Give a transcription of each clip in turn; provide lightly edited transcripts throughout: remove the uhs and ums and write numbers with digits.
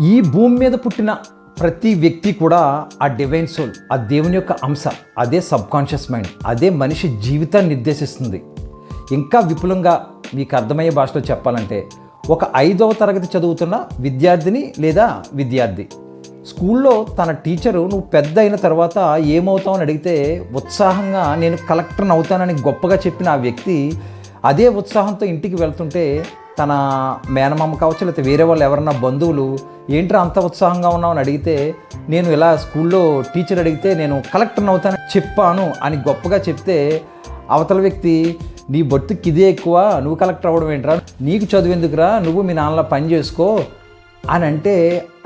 ఈ భూమి మీద పుట్టిన ప్రతి వ్యక్తి కూడా ఆ డివైన్ సోల్, ఆ దేవుని యొక్క అంశ, అదే సబ్కాన్షియస్ మైండ్, అదే మనిషి జీవితాన్ని నిర్దేశిస్తుంది. ఇంకా విపులంగా మీకు అర్థమయ్యే భాషలో చెప్పాలంటే, ఒక 5వ తరగతి చదువుతున్న విద్యార్థిని లేదా విద్యార్థి స్కూల్లో తన టీచరు నువ్వు పెద్ద అయిన తర్వాత ఏమవుతావు అని అడిగితే ఉత్సాహంగా నేను కలెక్టర్ని అవుతానని గొప్పగా చెప్పిన ఆ వ్యక్తి అదే ఉత్సాహంతో ఇంటికి వెళ్తుంటే తన మేనమామ కావచ్చు, లేకపోతే వేరే వాళ్ళు ఎవరన్నా బంధువులు ఏంట్రా అంత ఉత్సాహంగా ఉన్నావు అని అడిగితే, నేను ఇలా స్కూల్లో టీచర్ అడిగితే నేను కలెక్టర్ని అవుతానని చెప్పాను అని గొప్పగా చెప్తే, అవతల వ్యక్తి నీ బొట్టుకి ఇదే ఎక్కువ, నువ్వు కలెక్టర్ అవ్వడం ఏంట్రా, నీకు చదువు ఎందుకురా, నువ్వు మీ నాన్నలా పని చేసుకో అని అంటే,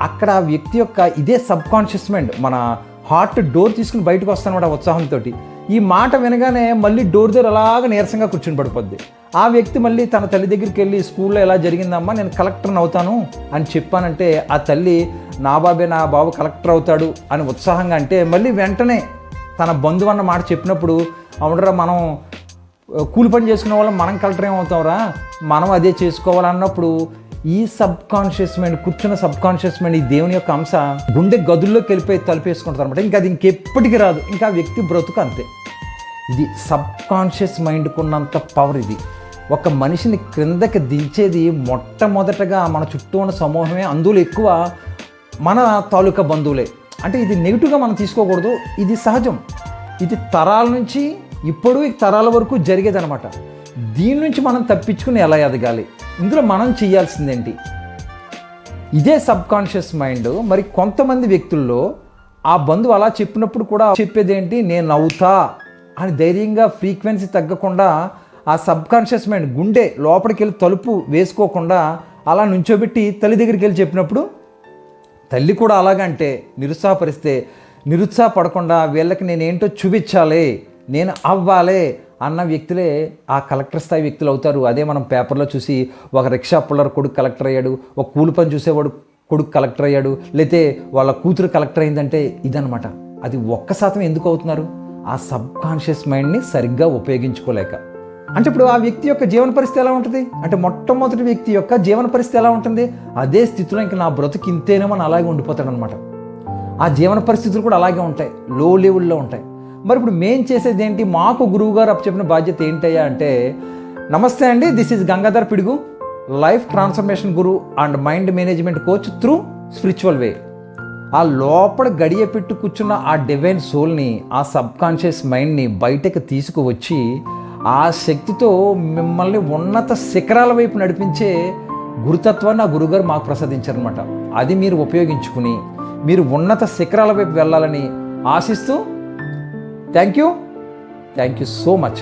అక్కడ ఆ వ్యక్తి యొక్క ఇదే సబ్కాన్షియస్ మైండ్ మన హార్ట్ డోర్ తీసుకుని బయటకు వస్తానమాట ఉత్సాహంతో. ఈ మాట వినగానే మళ్ళీ డోర్ దగ్గర అలాగా నీరసంగా కూర్చుని పడిపోద్ది. ఆ వ్యక్తి మళ్ళీ తన తల్లి దగ్గరికి వెళ్ళి స్కూల్లో ఎలా జరిగిందమ్మా నేను కలెక్టర్ని అవుతాను అని చెప్పానంటే, ఆ తల్లి నా బాబు కలెక్టర్ అవుతాడు అని ఉత్సాహంగా అంటే, మళ్ళీ వెంటనే తన బంధువు అన్న మాట చెప్పినప్పుడు, అవునరా మనం కూలి పని చేసుకునే వాళ్ళం, మనం కలెక్టర్ ఏమవుతావురా, మనం అదే చేసుకోవాలన్నప్పుడు ఈ సబ్కాన్షియస్ మైండ్, కూర్చున్న సబ్కాన్షియస్ మైండ్, ఈ దేవుని యొక్క అంశ గుండె గదుల్లోకి వెళ్ళిపోయి తలుపేసుకుంటారు అనమాట. ఇంకా అది ఇంకెప్పటికీ రాదు, ఇంకా వ్యక్తి బ్రతుకు అంతే. ఇది సబ్కాన్షియస్ మైండ్కు ఉన్నంత పవర్. ఇది ఒక మనిషిని క్రిందకి దించేది మొట్టమొదటగా మన చుట్టూ ఉన్న సమూహమే, అందులో ఎక్కువ మన తాలూకా బంధువులే. అంటే ఇది నెగిటివ్గా మనం తీసుకోకూడదు, ఇది సహజం. ఇది తరాల నుంచి ఇప్పుడు తరాల వరకు జరిగేదనమాట. దీని నుంచి మనం తప్పించుకుని ఎలా ఎదగాలి, ఇందులో మనం చేయాల్సిందేంటి, ఇదే సబ్కాన్షియస్ మైండ్. మరి కొంతమంది వ్యక్తుల్లో ఆ బంధువు అలా చెప్పినప్పుడు కూడా చెప్పేది ఏంటి, నేను అవుతా అని ధైర్యంగా ఫ్రీక్వెన్సీ తగ్గకుండా ఆ సబ్కాన్షియస్ మైండ్ గుండె లోపలికి వెళ్ళి తలుపు వేసుకోకుండా అలా నుంచోబెట్టి తల్లి దగ్గరికి వెళ్ళి చెప్పినప్పుడు, తల్లి కూడా అలాగంటే నిరుత్సాహపరిస్తే నిరుత్సాహపడకుండా వీళ్ళకి నేనేంటో చూపించాలి, నేను అవ్వాలి అన్న వ్యక్తులే ఆ కలెక్టర్ స్థాయి వ్యక్తులు అవుతారు. అదే మనం పేపర్లో చూసి ఒక రిక్షా పుల్లర్ కొడుకు కలెక్టర్ అయ్యాడు, ఒక కూలి పని చూసేవాడు కొడుకు కలెక్టర్ అయ్యాడు, లేతే వాళ్ళ కూతురు కలెక్టర్ అయిందంటే ఇదనమాట. అది 1% ఎందుకు అవుతున్నారు, ఆ సబ్కాన్షియస్ మైండ్ని సరిగ్గా ఉపయోగించుకోలేక. అంటే ఇప్పుడు ఆ వ్యక్తి యొక్క జీవన పరిస్థితి ఎలా ఉంటుంది అంటే, మొట్టమొదటి వ్యక్తి యొక్క జీవన పరిస్థితి ఎలా ఉంటుంది, అదే స్థితిలో ఇంక నా బ్రతుకు ఇంతేనేమో అని అలాగే ఉండిపోతాడనమాట. ఆ జీవన పరిస్థితులు కూడా అలాగే ఉంటాయి, లో లెవెల్లో ఉంటాయి. మరి ఇప్పుడు మేం చేసేది ఏంటి, మాకు గురువుగారు అప్పచెప్పిన బాధ్యత ఏంటయ్యా అంటే, నమస్తే అండి, దిస్ ఈజ్ గంగాధర్ పిడుగు, life transformation Guru and mind management coach through spiritual వే. ఆ లోపల గడియ పెట్టు కూర్చున్న ఆ డివైన్ సోల్ని, ఆ సబ్కాన్షియస్ మైండ్ని బయటకు తీసుకువచ్చి ఆ శక్తితో మిమ్మల్ని ఉన్నత శిఖరాల వైపు నడిపించే గురుతత్వాన్ని ఆ గురుగారు మాకు ప్రసాదించారనమాట. అది మీరు ఉపయోగించుకుని మీరు ఉన్నత శిఖరాల వైపు వెళ్ళాలని ఆశిస్తూ థ్యాంక్ యూ సో మచ్.